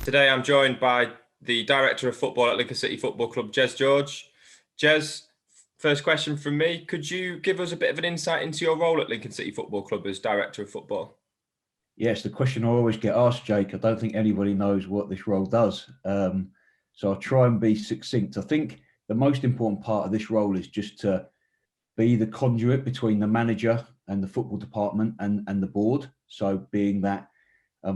Today I'm joined by the Director of Football at Lincoln City Football Club, Jez George. Jez, first question from me. Could you give us a bit of an insight into your role at Lincoln City Football Club as Director of Football? Yes, the question I always get asked, Jake. I don't think anybody knows what this role does. So I'll try and be succinct. I think the most important part of this role is just to be the conduit between the manager and the football department and the board. So being that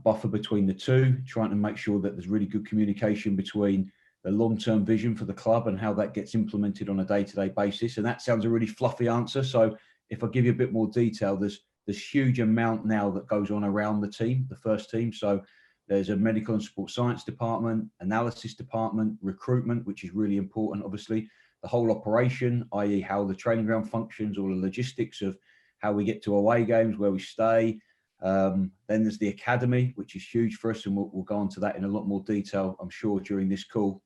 buffer between the two, trying to make sure that there's really good communication between the long-term vision for the club and how that gets implemented on a day-to-day basis. And that sounds a really fluffy answer. So if I give you a bit more detail, there's huge amount now that goes on around the team, the first team. So there's a medical and sports science department, analysis department, recruitment, which is really important, obviously, the whole operation, i.e. how the training ground functions, all the logistics of how we get to away games, where we stay. Then there's the academy, which is huge for us, and we'll go on to that in a lot more detail, I'm sure, during this call.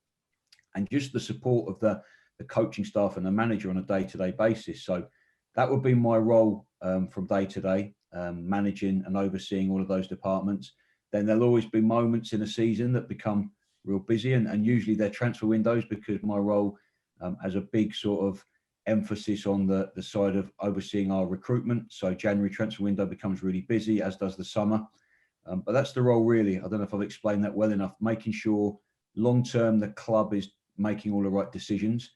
And just the support of the coaching staff and the manager on a day-to-day basis. So that would be my role from day to day, managing and overseeing all of those departments. Then there'll always be moments in a season that become real busy, and usually they're transfer windows, because my role has a big sort of emphasis on the side of overseeing our recruitment. So January transfer window becomes really busy, as does the summer. But that's the role, really. I don't know if I've explained that well enough, making sure long-term the club is making all the right decisions,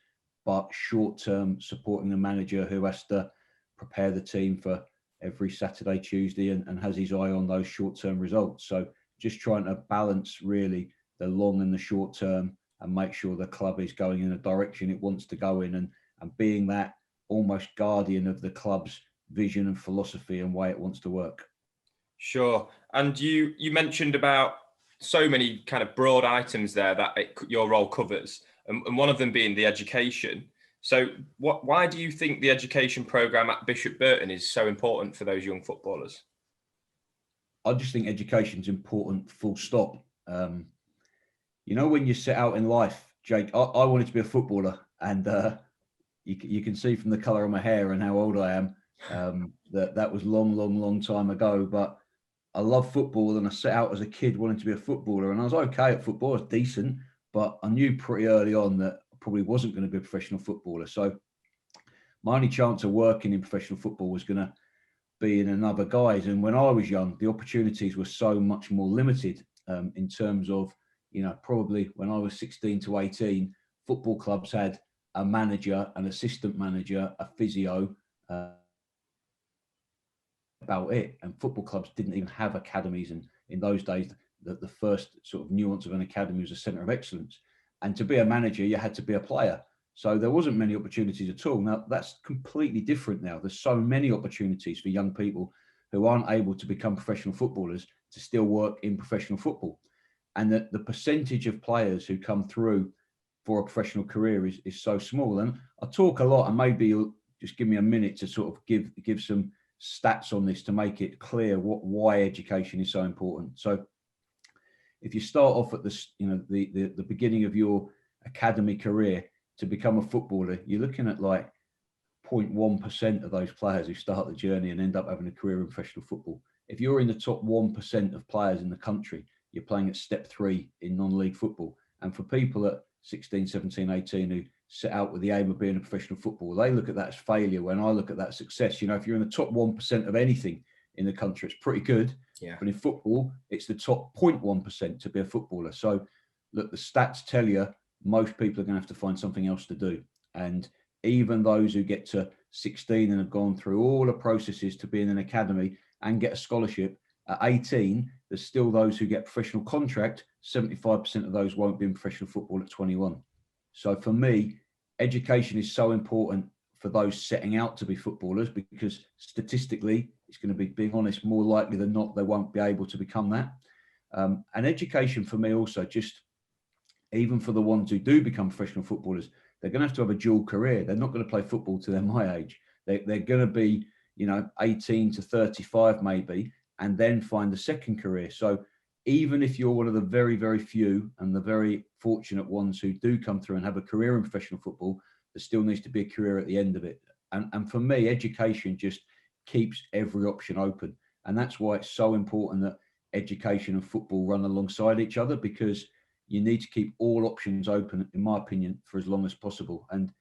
but short-term supporting the manager, who has to prepare the team for every Saturday, Tuesday, and has his eye on those short-term results. So just trying to balance really the long and the short term, and make sure the club is going in a direction it wants to go in, and being that almost guardian of the club's vision and philosophy and way it wants to work. Sure. And you mentioned about so many kind of broad items there that your role covers, and one of them being the education. So why do you think the education programme at Bishop Burton is so important for those young footballers? I just think education is important, full stop. When you set out in life, Jake, I wanted to be a footballer, and you can see from the colour of my hair and how old I am, that was long time ago. But I love football, and I set out as a kid wanting to be a footballer, and I was okay at football, I was decent, but I knew pretty early on that I probably wasn't going to be a professional footballer. So my only chance of working in professional football was going to be in another guise. And when I was young, the opportunities were so much more limited in terms of, probably when I was 16 to 18, football clubs had a manager, an assistant manager, a physio, about it. And football clubs didn't even have academies. And in those days, the first sort of nuance of an academy was a centre of excellence. And to be a manager, you had to be a player. So there wasn't many opportunities at all. Now, that's completely different now. There's so many opportunities for young people who aren't able to become professional footballers to still work in professional football. And the percentage of players who come through for a professional career is so small. And I talk a lot, and maybe you'll just give me a minute to sort of give some stats on this to make it clear why education is so important. So if you start off at the beginning of your academy career to become a footballer, you're looking at like 0.1% of those players who start the journey and end up having a career in professional football. If you're in the top 1% of players in the country, you're playing at step 3 in non-league football. And for people at 16, 17, 18 who set out with the aim of being a professional footballer, they look at that as failure, when I look at that as success. If you're in the top 1% of anything in the country, it's pretty good. Yeah. But in football, it's the top 0.1% to be a footballer. So look, the stats tell you most people are going to have to find something else to do. And even those who get to 16 and have gone through all the processes to be in an academy and get a scholarship, at 18, there's still those who get professional contract. 75% of those won't be in professional football at 21. So for me, education is so important for those setting out to be footballers, because statistically, it's going to be, being honest, more likely than not, they won't be able to become that. And education for me also, just even for the ones who do become professional footballers, they're going to have a dual career. They're not going to play football till they're my age. They're going to be, 18 to 35 maybe, and then find a second career. So even if you're one of the very, very few and the very fortunate ones who do come through and have a career in professional football, there still needs to be a career at the end of it. And for me, education just keeps every option open. And that's why it's so important that education and football run alongside each other, because you need to keep all options open, in my opinion, for as long as possible. And,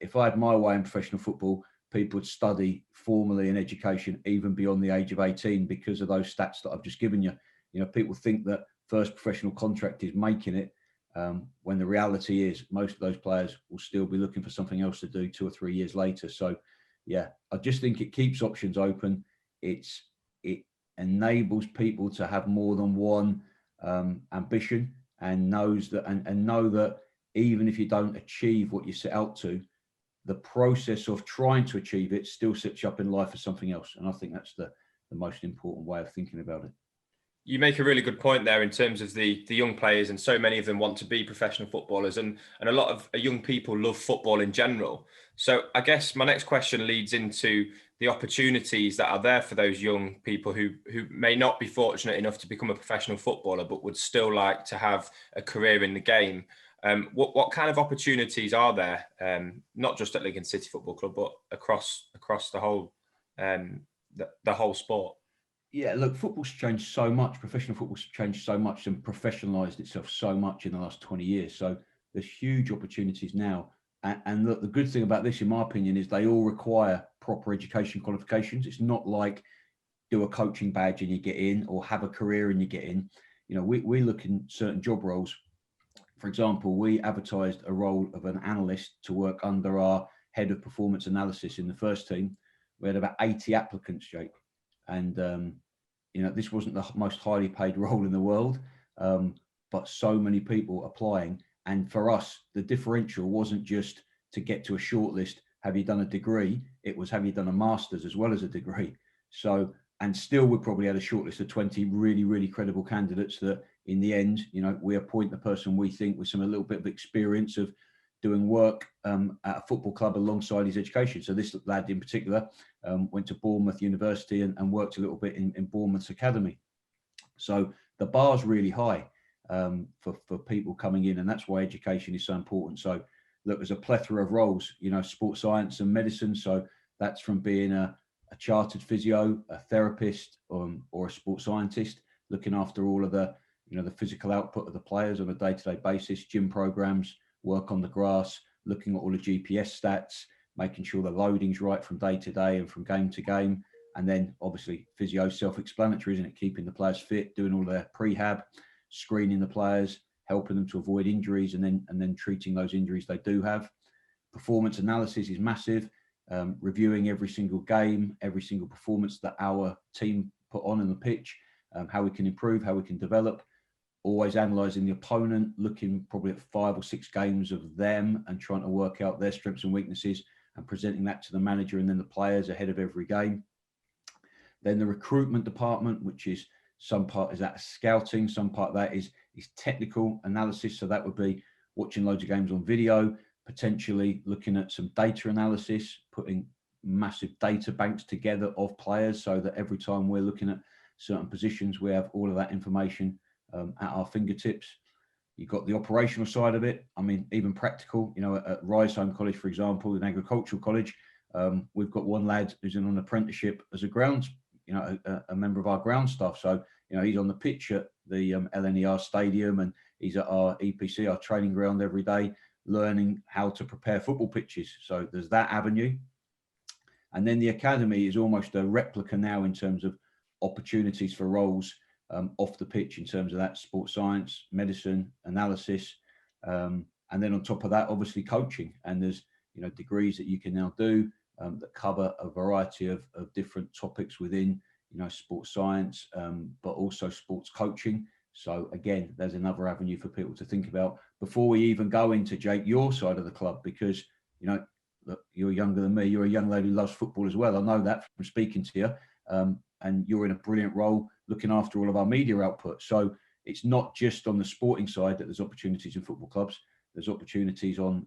if I had my way in professional football, people would study formally in education even beyond the age of 18 because of those stats that I've just given you. People think that first professional contract is making it, when the reality is most of those players will still be looking for something else to do 2 or 3 years later. So, yeah, I just think it keeps options open. It enables people to have more than one ambition, and knows that and know that even if you don't achieve what you set out to, the process of trying to achieve it still sets you up in life for something else. And I think that's the most important way of thinking about it. You make a really good point there in terms of the young players, and so many of them want to be professional footballers, and a lot of young people love football in general. So I guess my next question leads into the opportunities that are there for those young people who may not be fortunate enough to become a professional footballer, but would still like to have a career in the game. What kind of opportunities are there, not just at Lincoln City Football Club, but across the whole the whole sport? Yeah, look, football's changed so much. Professional football's changed so much and professionalised itself so much in the last 20 years. So there's huge opportunities now. And look, the good thing about this, in my opinion, is they all require proper education qualifications. It's not like do a coaching badge and you get in, or have a career and you get in. We look in certain job roles. For example, we advertised a role of an analyst to work under our head of performance analysis in the first team. We had about 80 applicants, Jake. And, this wasn't the most highly paid role in the world, but so many people applying. And for us, the differential wasn't just to get to a shortlist, have you done a degree? It was, have you done a master's as well as a degree? So, and still we probably had a shortlist of 20 really, really credible candidates that in the end, we appoint the person we think with a little bit of experience of doing work at a football club alongside his education. So this lad in particular went to Bournemouth University and worked a little bit in Bournemouth's academy. So the bar's really high for people coming in, and that's why education is so important. So look, there's a plethora of roles, sports science and medicine. So that's from being a chartered physio, a therapist, or a sports scientist, looking after all of the physical output of the players on a day-to-day basis, gym programs, work on the grass, looking at all the GPS stats, making sure the loading's right from day to day and from game to game. And then obviously physio, self-explanatory, isn't it? Keeping the players fit, doing all their prehab, screening the players, helping them to avoid injuries, and then treating those injuries they do have. Performance analysis is massive. Reviewing every single game, every single performance that our team put on the pitch, how we can improve, how we can develop. Always analysing the opponent, looking probably at 5 or 6 games of them and trying to work out their strengths and weaknesses and presenting that to the manager and then the players ahead of every game. Then the recruitment department, which is some part is that scouting, some part of that is technical analysis. So that would be watching loads of games on video, potentially looking at some data analysis, putting massive data banks together of players so that every time we're looking at certain positions, we have all of that information at our fingertips. You've got the operational side of it. I mean, even practical, at Risehome College, for example, an agricultural college, we've got one lad who's in an apprenticeship as a grounds, a member of our ground staff. So, he's on the pitch at the LNER stadium, and he's at our EPC, our training ground every day, learning how to prepare football pitches. So there's that avenue. And then the academy is almost a replica now in terms of opportunities for roles off the pitch, in terms of that sports science, medicine, analysis. And then on top of that, obviously coaching. And there's, degrees that you can now do that cover a variety of different topics within, sports science, but also sports coaching. So again, there's another avenue for people to think about before we even go into, Jake, your side of the club, because, look, you're younger than me. You're a young lady who loves football as well. I know that from speaking to you. And you're in a brilliant role looking after all of our media output. So it's not just on the sporting side that there's opportunities in football clubs. There's opportunities on,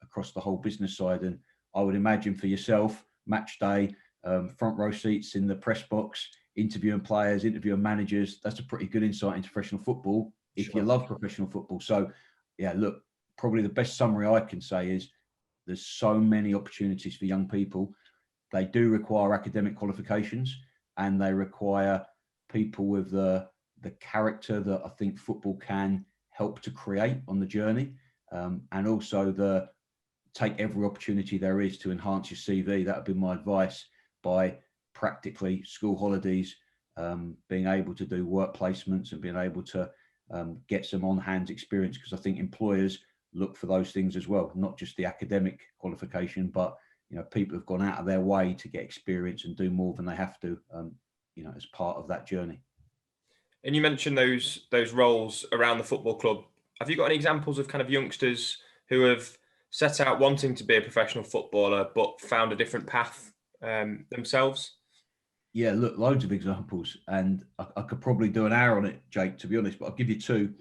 across the whole business side. And I would imagine for yourself, match day, front row seats in the press box, interviewing players, interviewing managers, that's a pretty good insight into professional football if you love professional football. So, yeah, look, probably the best summary I can say is there's so many opportunities for young people. They do require academic qualifications, and they require people with the the character that I think football can help to create on the journey, and also take every opportunity there is to enhance your CV. That would be my advice, by practically school holidays, being able to do work placements and being able to get some on-hand experience, because I think employers look for those things as well, not just the academic qualification, but people have gone out of their way to get experience and do more than they have to, as part of that journey. And you mentioned those roles around the football club. Have you got any examples of kind of youngsters who have set out wanting to be a professional footballer but found a different path themselves? Yeah, look, loads of examples, and I could probably do an hour on it, Jake, to be honest, but I'll give you two,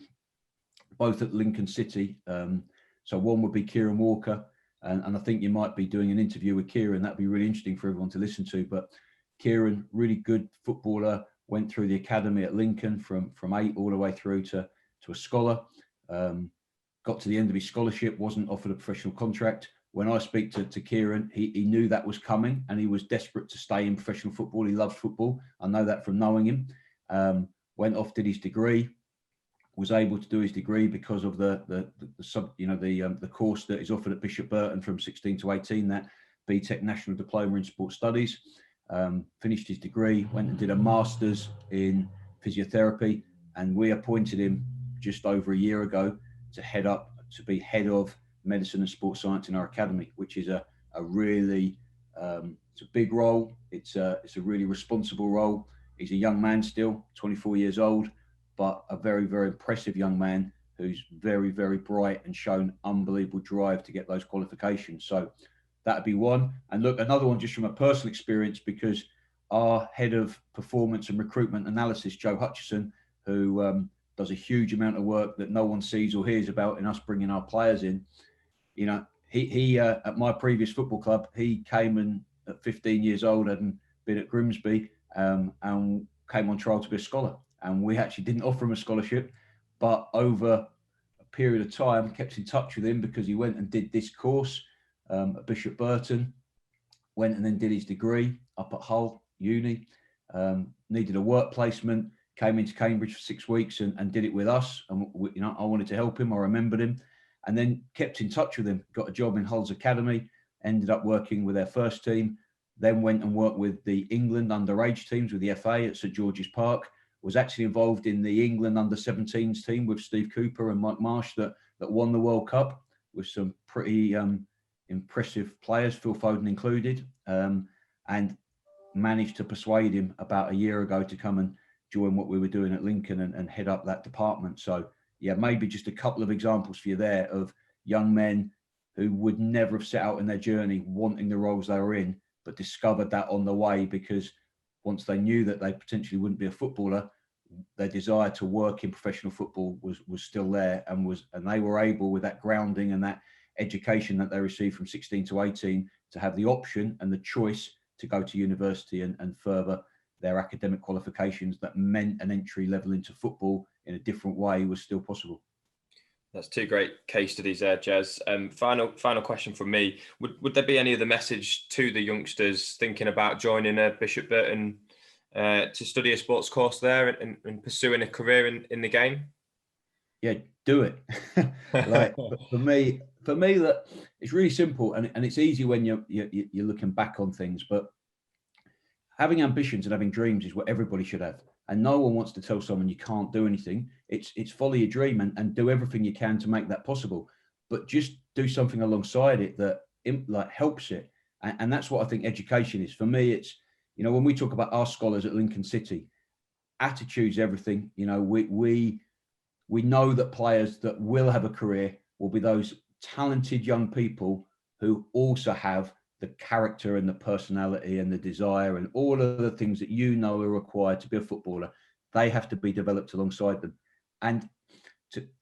both at Lincoln City. So one would be Kieran Walker, and I think you might be doing an interview with Kieran. That'd be really interesting for everyone to listen to. But Kieran, really good footballer, went through the academy at Lincoln from 8 all the way through to a scholar. Got to the end of his scholarship, wasn't offered a professional contract. When I speak to Kieran, he knew that was coming, and he was desperate to stay in professional football. He loves football. I know that from knowing him. Went off, did his degree, was able to do his degree because of the course that is offered at Bishop Burton from 16 to 18, that BTEC National Diploma in Sport Studies. Finished his degree, went and did a master's in physiotherapy, and we appointed him just over a year ago to be head of medicine and sports science in our academy, which is a really it's a big role. It's a really responsible role. He's a young man still, 24 years old, but a very, very impressive young man who's very, very bright and shown unbelievable drive to get those qualifications. So that'd be one. And look, another one just from a personal experience, because our head of performance and recruitment analysis, Joe Hutchison, who does a huge amount of work that no one sees or hears about in us bringing our players in. He at my previous football club, he came in at 15 years old and been at Grimsby, and came on trial to be a scholar. And we actually didn't offer him a scholarship, but over a period of time kept in touch with him, because he went and did this course at Bishop Burton, went and then did his degree up at Hull Uni, needed a work placement, came into Cambridge for 6 weeks and did it with us. And I wanted to help him. I remembered him, and then kept in touch with him. Got a job in Hull's academy, ended up working with their first team, then went and worked with the England underage teams with the FA at St George's Park. Was actually involved in the England under-17s team with Steve Cooper and Mike Marsh that won the World Cup, with some pretty impressive players, Phil Foden included, and managed to persuade him about a year ago to come and join what we were doing at Lincoln and head up that department. So yeah, maybe just a couple of examples for you there of young men who would never have set out in their journey wanting the roles they were in, but discovered that on the way, because once they knew that they potentially wouldn't be a footballer, their desire to work in professional football was still there, and they were able, with that grounding and that education that they received from 16 to 18, to have the option and the choice to go to university and further their academic qualifications. That meant an entry level into football in a different way was still possible. That's two great case studies there, Jez. Final question from me. Would there be any other message to the youngsters thinking about joining a Bishop Burton to study a sports course there and pursuing a career in the game? Yeah, do it. Like for me, that it's really simple, and it's easy when you're looking back on things. But having ambitions and having dreams is what everybody should have. And no one wants to tell someone you can't do anything. It's follow your dream and do everything you can to make that possible. But just do something alongside it that helps it. And that's what I think education is. For me, it's, when we talk about our scholars at Lincoln City, attitude's everything. We know that players that will have a career will be those talented young people who also have the character and the personality and the desire and all of the things that are required to be a footballer. They have to be developed alongside them. And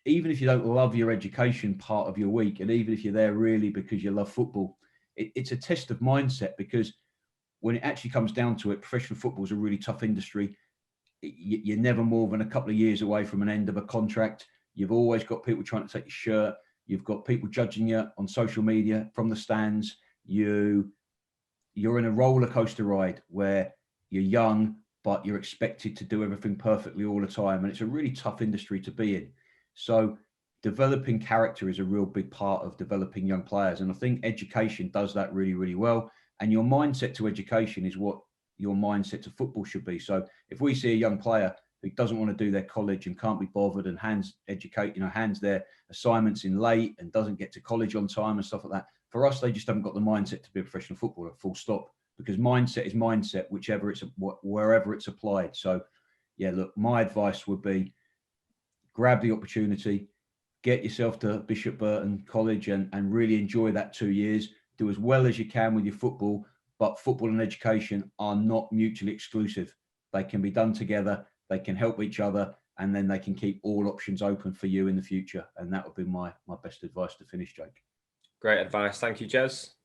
even if you don't love your education part of your week, and even if you're there really because you love football, it's a test of mindset, because when it actually comes down to it, professional football is a really tough industry. You're never more than a couple of years away from an end of a contract. You've always got people trying to take your shirt. You've got people judging you on social media from the stands. You're in a roller coaster ride where you're young, but you're expected to do everything perfectly all the time. And it's a really tough industry to be in. So developing character is a real big part of developing young players. And I think education does that really, really well. And your mindset to education is what your mindset to football should be. So if we see a young player who doesn't want to do their college and can't be bothered and hands their assignments in late and doesn't get to college on time and stuff like that, for us, they just haven't got the mindset to be a professional footballer, full stop. Because mindset is mindset, wherever it's applied. So, yeah, look, my advice would be grab the opportunity, get yourself to Bishop Burton College and really enjoy that 2 years. Do as well as you can with your football, but football and education are not mutually exclusive. They can be done together, they can help each other, and then they can keep all options open for you in the future. And that would be my best advice to finish, Jake. Great advice. Thank you, Jez.